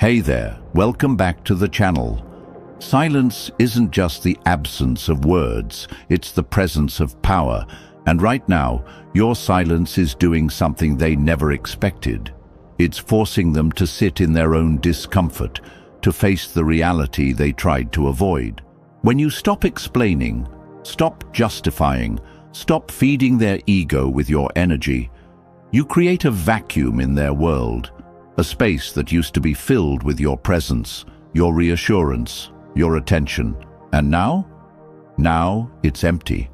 Hey there, welcome back to the channel. Silence isn't just the absence of words, it's the presence of power. And right now, your silence is doing something they never expected. It's forcing them to sit in their own discomfort, to face the reality they tried to avoid. When you stop explaining, stop justifying, stop feeding their ego with your energy, you create a vacuum in their world, a space that used to be filled with your presence, your reassurance, your attention. And now? Now it's empty.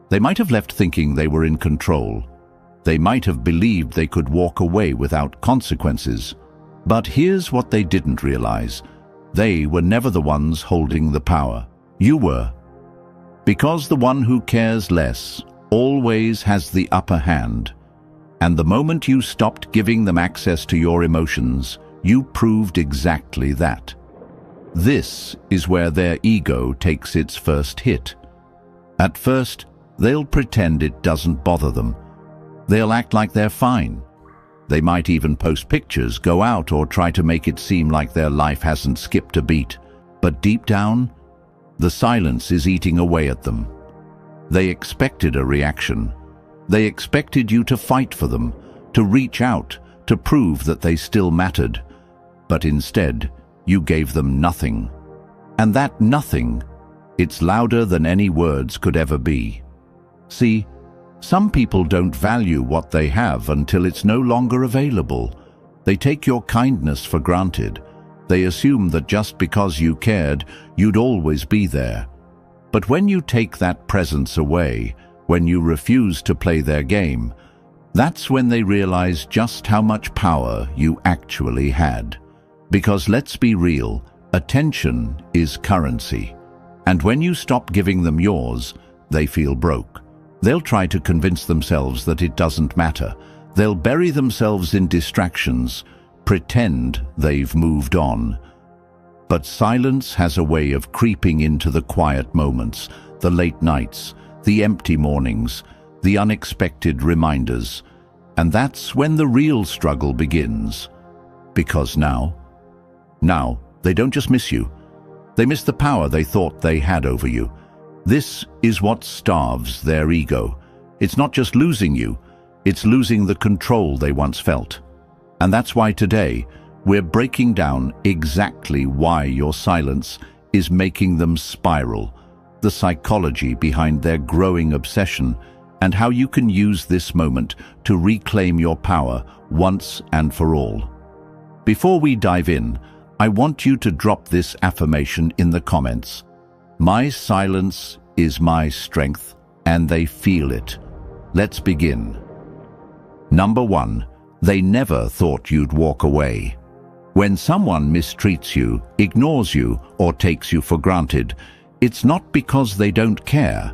They might have left thinking they were in control. They might have believed they could walk away without consequences. But here's what they didn't realize. They were never the ones holding the power. You were. Because the one who cares less always has the upper hand. And the moment you stopped giving them access to your emotions, you proved exactly that. This is where their ego takes its first hit. At first, they'll pretend it doesn't bother them. They'll act like they're fine. They might even post pictures, go out, or try to make it seem like their life hasn't skipped a beat. But deep down, the silence is eating away at them. They expected a reaction. They expected you to fight for them, to reach out, to prove that they still mattered. But instead, you gave them nothing. And that nothing, it's louder than any words could ever be. See, some people don't value what they have until it's no longer available. They take your kindness for granted. They assume that just because you cared, you'd always be there. But when you take that presence away, when you refuse to play their game, that's when they realize just how much power you actually had. Because let's be real, attention is currency. And when you stop giving them yours, they feel broke. They'll try to convince themselves that it doesn't matter. They'll bury themselves in distractions, pretend they've moved on. But silence has a way of creeping into the quiet moments, the late nights, the empty mornings, the unexpected reminders. And that's when the real struggle begins. Because now, they don't just miss you. They miss the power they thought they had over you. This is what starves their ego. It's not just losing you, it's losing the control they once felt. And that's why today, we're breaking down exactly why your silence is making them spiral, the psychology behind their growing obsession, and how you can use this moment to reclaim your power once and for all. Before we dive in, I want you to drop this affirmation in the comments. My silence is my strength, and they feel it. Let's begin. Number 1, they never thought you'd walk away. When someone mistreats you, ignores you, or takes you for granted, it's not because they don't care.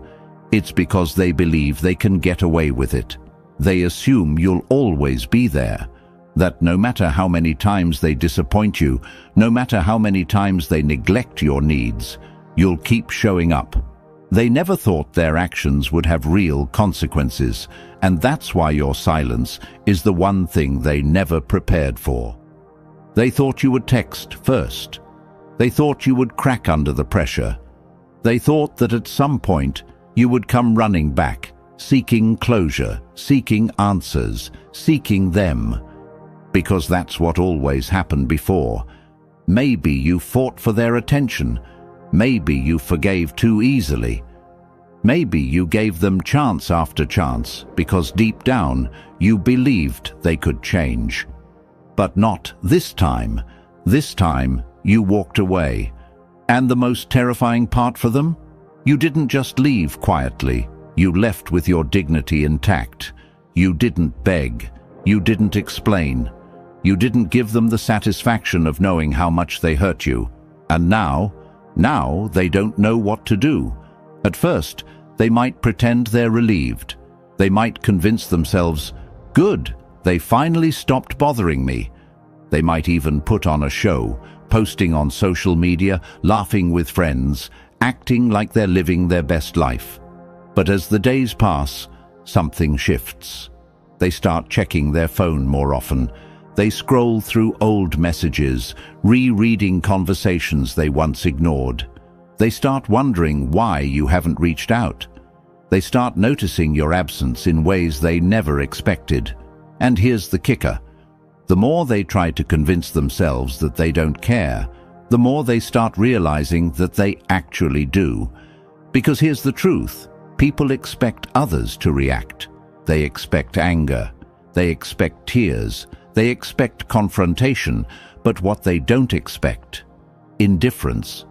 It's because they believe they can get away with it. They assume you'll always be there. That no matter how many times they disappoint you, no matter how many times they neglect your needs, you'll keep showing up. They never thought their actions would have real consequences, and that's why your silence is the one thing they never prepared for. They thought you would text first. They thought you would crack under the pressure. They thought that at some point you would come running back, seeking closure, seeking answers, seeking them. Because that's what always happened before. Maybe you fought for their attention. Maybe you forgave too easily. Maybe you gave them chance after chance because deep down you believed they could change. But not this time. This time you walked away. And the most terrifying part for them? You didn't just leave quietly. You left with your dignity intact. You didn't beg. You didn't explain. You didn't give them the satisfaction of knowing how much they hurt you. And now they don't know what to do. At first, they might pretend they're relieved. They might convince themselves, good, they finally stopped bothering me. They might even put on a show, posting on social media, laughing with friends, acting like they're living their best life. But as the days pass, something shifts. They start checking their phone more often. They scroll through old messages, rereading conversations they once ignored. They start wondering why you haven't reached out. They start noticing your absence in ways they never expected. And here's the kicker. The more they try to convince themselves that they don't care, the more they start realizing that they actually do. Because here's the truth. People expect others to react. They expect anger. They expect tears. They expect confrontation. But what they don't expect? Indifference.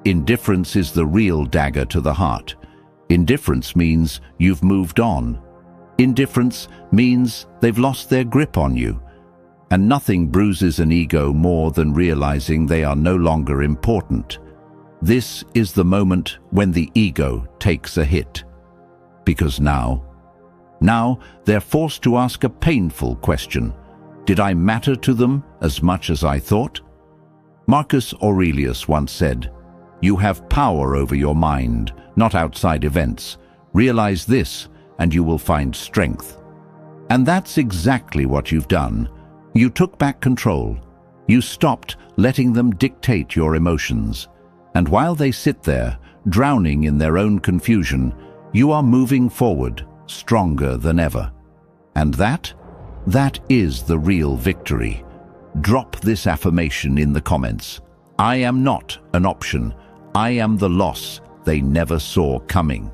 Indifference is the real dagger to the heart. Indifference means you've moved on. Indifference means they've lost their grip on you. And nothing bruises an ego more than realizing they are no longer important. This is the moment when the ego takes a hit. Because now they're forced to ask a painful question. Did I matter to them as much as I thought? Marcus Aurelius once said, "You have power over your mind, not outside events. Realize this, and you will find strength." And that's exactly what you've done. You took back control. You stopped letting them dictate your emotions. And while they sit there, drowning in their own confusion, you are moving forward, stronger than ever. And that is the real victory. Drop this affirmation in the comments. I am not an option. I am the loss they never saw coming.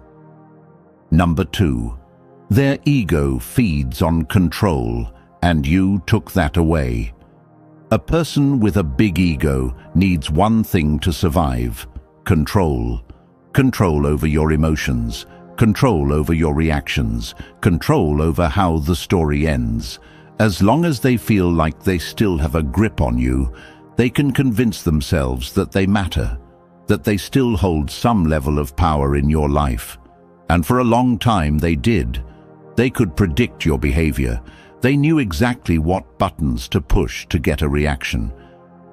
Number 2. Their ego feeds on control, and you took that away. A person with a big ego needs one thing to survive: control. Control over your emotions, control over your reactions, control over how the story ends. As long as they feel like they still have a grip on you, they can convince themselves that they matter, that they still hold some level of power in your life. And for a long time they did. They could predict your behavior. They knew exactly what buttons to push to get a reaction.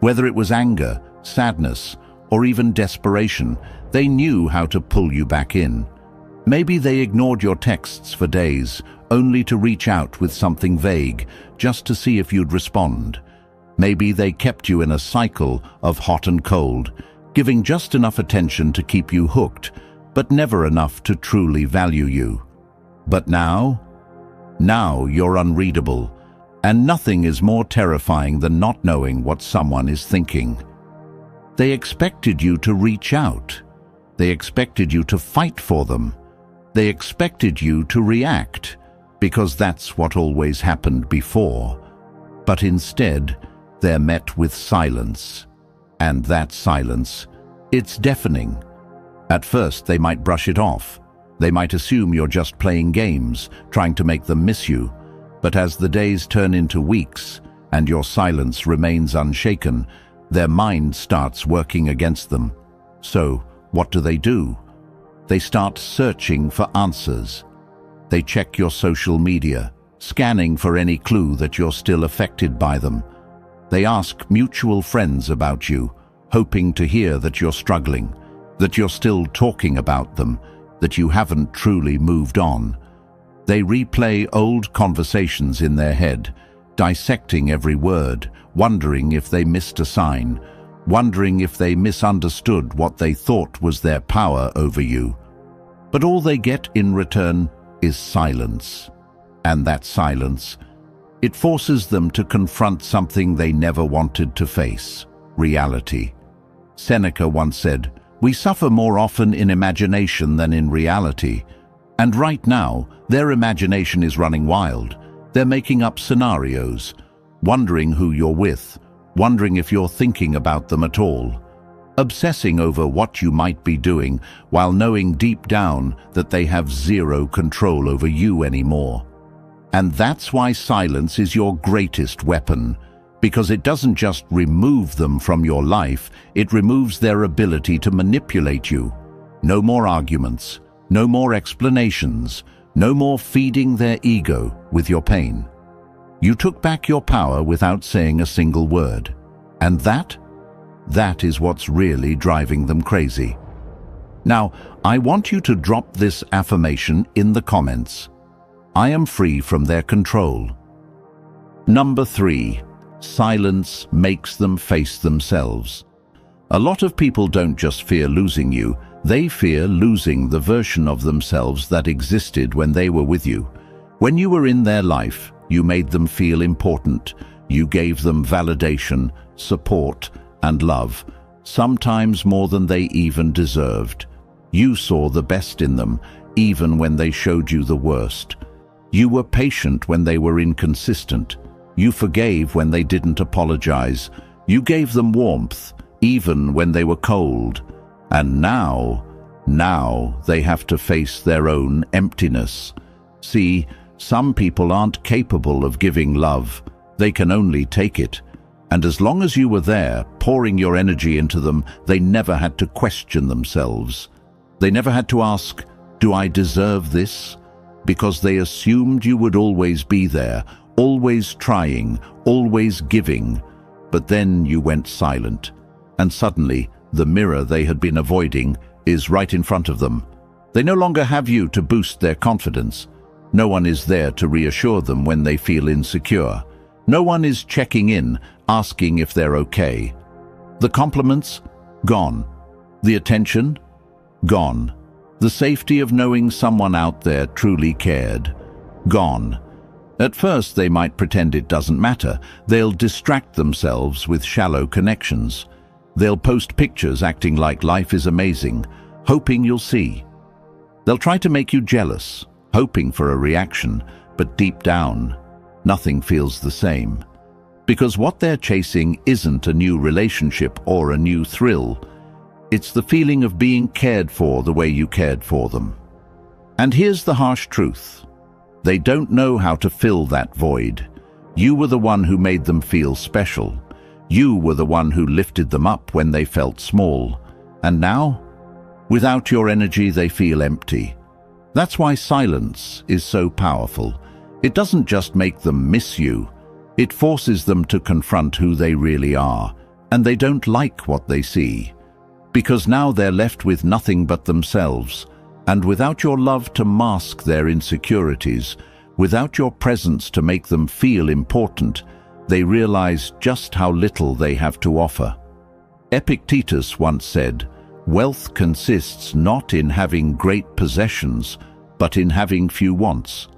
Whether it was anger, sadness, or even desperation, they knew how to pull you back in. Maybe they ignored your texts for days, only to reach out with something vague, just to see if you'd respond. Maybe they kept you in a cycle of hot and cold, giving just enough attention to keep you hooked, but never enough to truly value you. But now you're unreadable, and nothing is more terrifying than not knowing what someone is thinking. They expected you to reach out. They expected you to fight for them. They expected you to react, because that's what always happened before. But instead, they're met with silence. And that silence, it's deafening. At first, they might brush it off. They might assume you're just playing games, trying to make them miss you. But as the days turn into weeks, and your silence remains unshaken, their mind starts working against them. So, what do? They start searching for answers. They check your social media, scanning for any clue that you're still affected by them. They ask mutual friends about you, hoping to hear that you're struggling, that you're still talking about them, that you haven't truly moved on. They replay old conversations in their head, dissecting every word, wondering if they missed a sign, wondering if they misunderstood what they thought was their power over you. But all they get in return is silence. And that silence, it forces them to confront something they never wanted to face: reality. Seneca once said, "We suffer more often in imagination than in reality." And right now, their imagination is running wild. They're making up scenarios, wondering who you're with, wondering if you're thinking about them at all, obsessing over what you might be doing while knowing deep down that they have zero control over you anymore. And that's why silence is your greatest weapon, because it doesn't just remove them from your life, it removes their ability to manipulate you. No more arguments, no more explanations, no more feeding their ego with your pain. You took back your power without saying a single word. And that is what's really driving them crazy. Now, I want you to drop this affirmation in the comments. I am free from their control. Number 3. Silence makes them face themselves. A lot of people don't just fear losing you, they fear losing the version of themselves that existed when they were with you. When you were in their life, you made them feel important. You gave them validation, support, and love, sometimes more than they even deserved. You saw the best in them, even when they showed you the worst. You were patient when they were inconsistent. You forgave when they didn't apologize. You gave them warmth, even when they were cold. And now they have to face their own emptiness. See, some people aren't capable of giving love. They can only take it. And as long as you were there, pouring your energy into them, they never had to question themselves. They never had to ask, "Do I deserve this?" Because they assumed you would always be there, always trying, always giving. But then you went silent, and suddenly the mirror they had been avoiding is right in front of them. They no longer have you to boost their confidence. No one is there to reassure them when they feel insecure. No one is checking in, asking if they're okay. The compliments? Gone. The attention? Gone. The safety of knowing someone out there truly cared? Gone. At first they might pretend it doesn't matter. They'll distract themselves with shallow connections. They'll post pictures acting like life is amazing, hoping you'll see. They'll try to make you jealous, hoping for a reaction, but deep down, nothing feels the same. Because what they're chasing isn't a new relationship or a new thrill. It's the feeling of being cared for the way you cared for them. And here's the harsh truth. They don't know how to fill that void. You were the one who made them feel special. You were the one who lifted them up when they felt small. And now, without your energy, they feel empty. That's why silence is so powerful. It doesn't just make them miss you. It forces them to confront who they really are, and they don't like what they see. Because now they're left with nothing but themselves, and without your love to mask their insecurities, without your presence to make them feel important, they realize just how little they have to offer. Epictetus once said, "Wealth consists not in having great possessions, but in having few wants."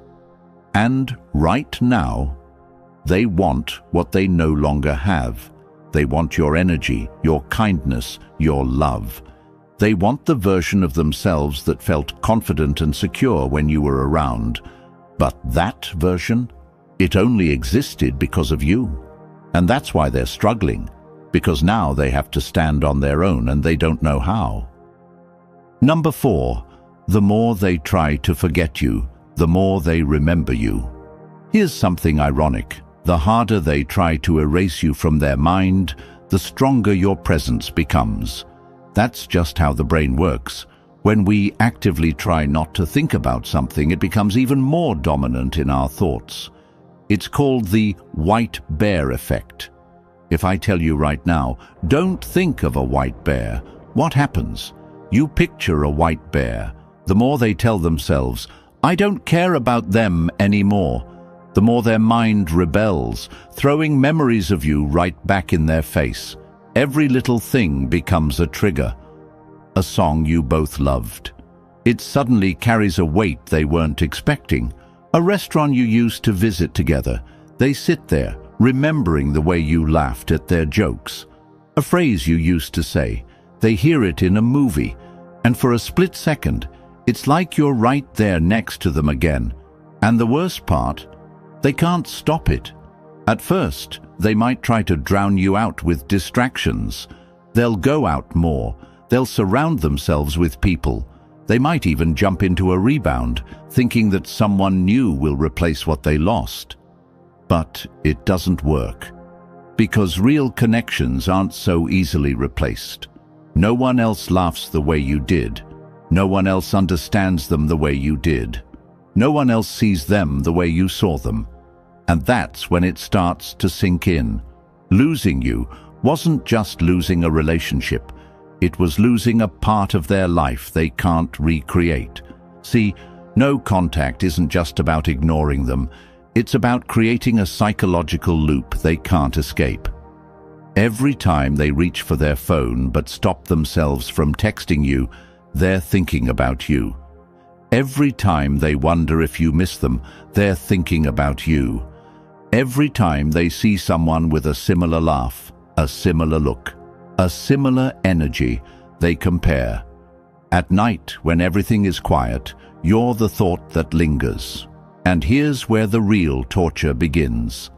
And right now, they want what they no longer have. They want your energy, your kindness, your love. They want the version of themselves that felt confident and secure when you were around. But that version, it only existed because of you. And that's why they're struggling, because now they have to stand on their own and they don't know how. Number 4, the more they try to forget you, the more they remember you. Here's something ironic. The harder they try to erase you from their mind, the stronger your presence becomes. That's just how the brain works. When we actively try not to think about something, it becomes even more dominant in our thoughts. It's called the white bear effect. If I tell you right now, don't think of a white bear, what happens? You picture a white bear. The more they tell themselves, "I don't care about them anymore," the more their mind rebels, throwing memories of you right back in their face. Every little thing becomes a trigger. A song you both loved. It suddenly carries a weight they weren't expecting. A restaurant you used to visit together. They sit there, remembering the way you laughed at their jokes. A phrase you used to say. They hear it in a movie, and for a split second, it's like you're right there next to them again. And the worst part, they can't stop it. At first, they might try to drown you out with distractions. They'll go out more. They'll surround themselves with people. They might even jump into a rebound, thinking that someone new will replace what they lost. But it doesn't work. Because real connections aren't so easily replaced. No one else laughs the way you did. No one else understands them the way you did. No one else sees them the way you saw them. And that's when it starts to sink in. Losing you wasn't just losing a relationship. It was losing a part of their life they can't recreate. See, no contact isn't just about ignoring them. It's about creating a psychological loop they can't escape. Every time they reach for their phone but stop themselves from texting you, they're thinking about you. Every time they wonder if you miss them, they're thinking about you. Every time they see someone with a similar laugh, a similar look, a similar energy, they compare. At night, when everything is quiet, you're the thought that lingers. And here's where the real torture begins.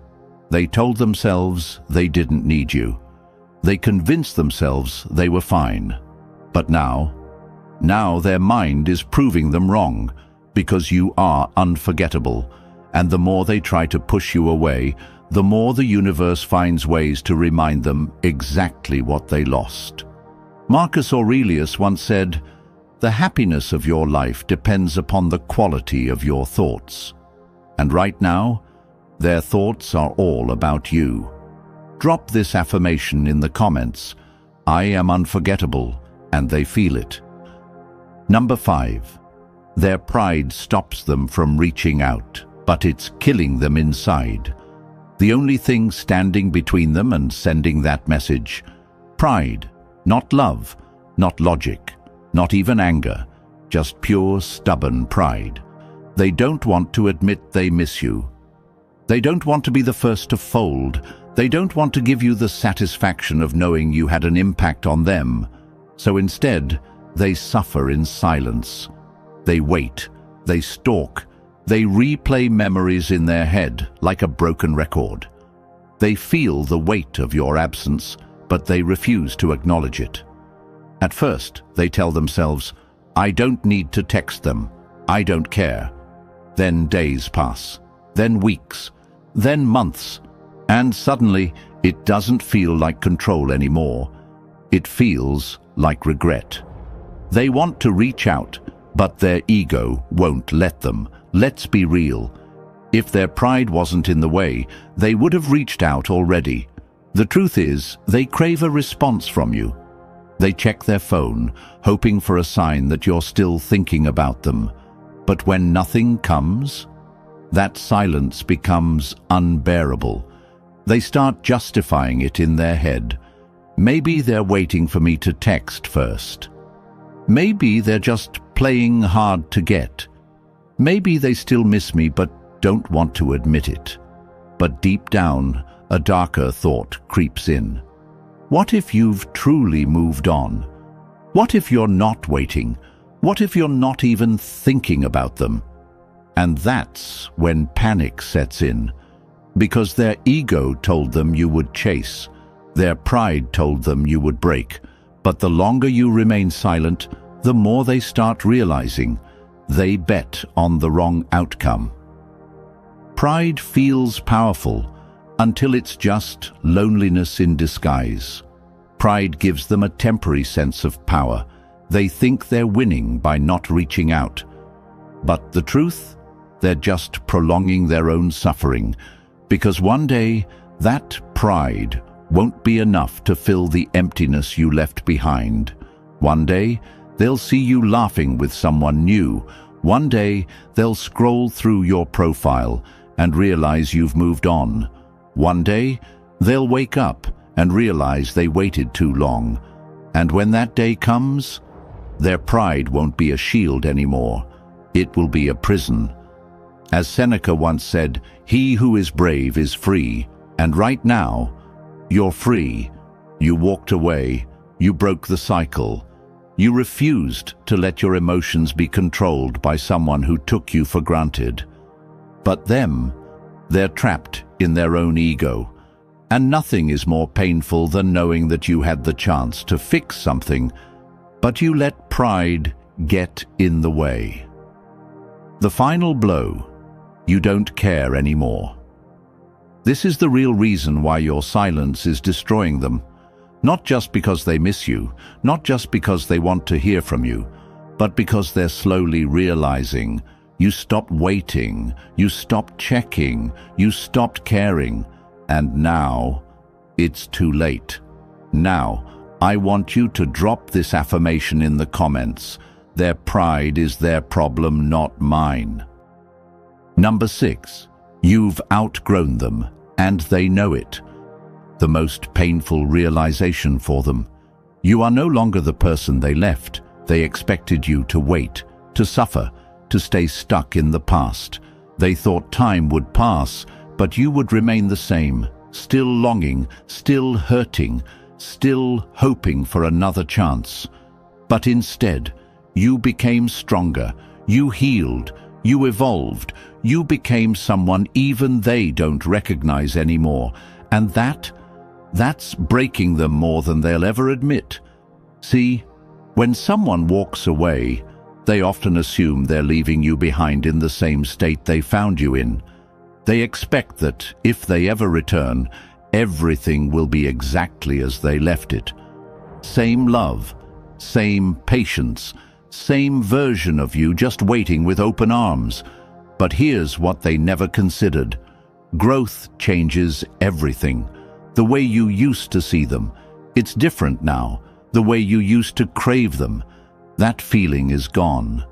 They told themselves they didn't need you. They convinced themselves they were fine. But now their mind is proving them wrong, because you are unforgettable. And the more they try to push you away, the more the universe finds ways to remind them exactly what they lost. Marcus Aurelius once said, "The happiness of your life depends upon the quality of your thoughts." And right now, their thoughts are all about you. Drop this affirmation in the comments. I am unforgettable, and they feel it. Number 5. Their pride stops them from reaching out, but it's killing them inside. The only thing standing between them and sending that message: pride, not love, not logic, not even anger, just pure stubborn pride. They don't want to admit they miss you. They don't want to be the first to fold. They don't want to give you the satisfaction of knowing you had an impact on them. So instead, they suffer in silence. They wait, they stalk, they replay memories in their head like a broken record. They feel the weight of your absence, but they refuse to acknowledge it. At first, they tell themselves, "I don't need to text them. I don't care." Then days pass, then weeks, then months, and suddenly it doesn't feel like control anymore. It feels like regret. They want to reach out, but their ego won't let them. Let's be real. If their pride wasn't in the way, they would have reached out already. The truth is, they crave a response from you. They check their phone, hoping for a sign that you're still thinking about them. But when nothing comes, that silence becomes unbearable. They start justifying it in their head. Maybe they're waiting for me to text first. Maybe they're just playing hard to get. Maybe they still miss me but don't want to admit it. But deep down, a darker thought creeps in. What if you've truly moved on? What if you're not waiting? What if you're not even thinking about them? And that's when panic sets in. Because their ego told them you would chase. Their pride told them you would break. But the longer you remain silent, the more they start realizing they bet on the wrong outcome. Pride feels powerful until it's just loneliness in disguise. Pride gives them a temporary sense of power. They think they're winning by not reaching out. But the truth? They're just prolonging their own suffering, because one day that pride won't be enough to fill the emptiness you left behind. One day, they'll see you laughing with someone new. One day, they'll scroll through your profile and realize you've moved on. One day, they'll wake up and realize they waited too long. And when that day comes, their pride won't be a shield anymore. It will be a prison. As Seneca once said, "He who is brave is free." And right now, you're free. You walked away. You broke the cycle. You refused to let your emotions be controlled by someone who took you for granted. But them, they're trapped in their own ego. And nothing is more painful than knowing that you had the chance to fix something, but you let pride get in the way. The final blow: you don't care anymore. This is the real reason why your silence is destroying them. Not just because they miss you, not just because they want to hear from you, but because they're slowly realizing you stopped waiting, you stopped checking, you stopped caring, and now it's too late. Now, I want you to drop this affirmation in the comments. Their pride is their problem, not mine. Number 6. You've outgrown them, and they know it. The most painful realization for them. You are no longer the person they left. They expected you to wait, to suffer, to stay stuck in the past. They thought time would pass, but you would remain the same, still longing, still hurting, still hoping for another chance. But instead, you became stronger, you healed, you evolved, you became someone even they don't recognize anymore. And that's breaking them more than they'll ever admit. See, when someone walks away, they often assume they're leaving you behind in the same state they found you in. They expect that, if they ever return, everything will be exactly as they left it. Same love, same patience, same version of you just waiting with open arms. But here's what they never considered. Growth changes everything. The way you used to see them, it's different now. The way you used to crave them, that feeling is gone.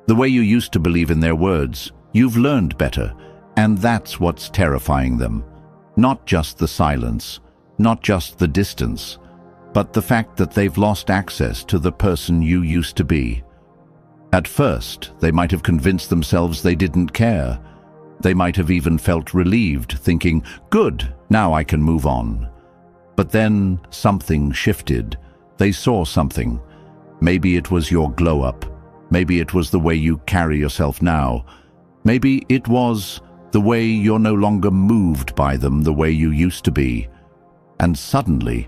The way you used to believe in their words, you've learned better, and that's what's terrifying them. Not just the silence, not just the distance, but the fact that they've lost access to the person you used to be. At first, they might have convinced themselves they didn't care. They might have even felt relieved, thinking, "Good, now I can move on." But then something shifted. They saw something. Maybe it was your glow-up. Maybe it was the way you carry yourself now. Maybe it was the way you're no longer moved by them the way you used to be. And suddenly,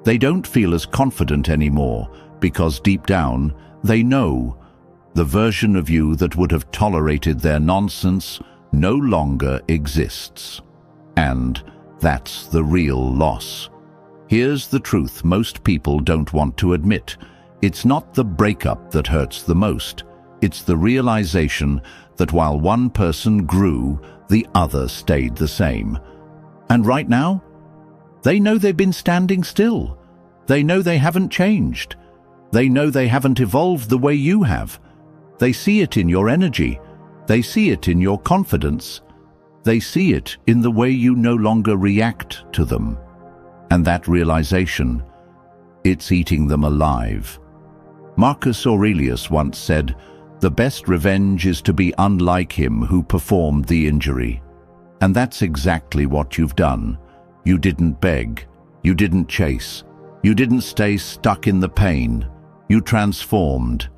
they don't feel as confident anymore because deep down, they know the version of you that would have tolerated their nonsense no longer exists. And that's the real loss. Here's the truth most people don't want to admit. It's not the breakup that hurts the most. It's the realization that while one person grew, the other stayed the same. And right now, they know they've been standing still. They know they haven't changed. They know they haven't evolved the way you have. They see it in your energy. They see it in your confidence. They see it in the way you no longer react to them. And that realization, it's eating them alive. Marcus Aurelius once said, "The best revenge is to be unlike him who performed the injury." And that's exactly what you've done. You didn't beg. You didn't chase. You didn't stay stuck in the pain. You transformed.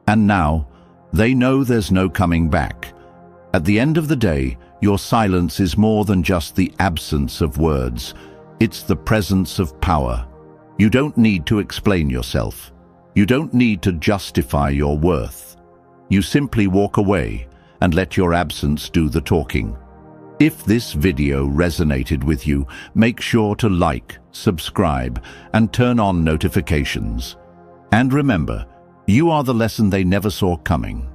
And now, they know there's no coming back. At the end of the day, your silence is more than just the absence of words. It's the presence of power. You don't need to explain yourself. You don't need to justify your worth. You simply walk away and let your absence do the talking. If this video resonated with you, make sure to like, subscribe, and turn on notifications. And remember, you are the lesson they never saw coming.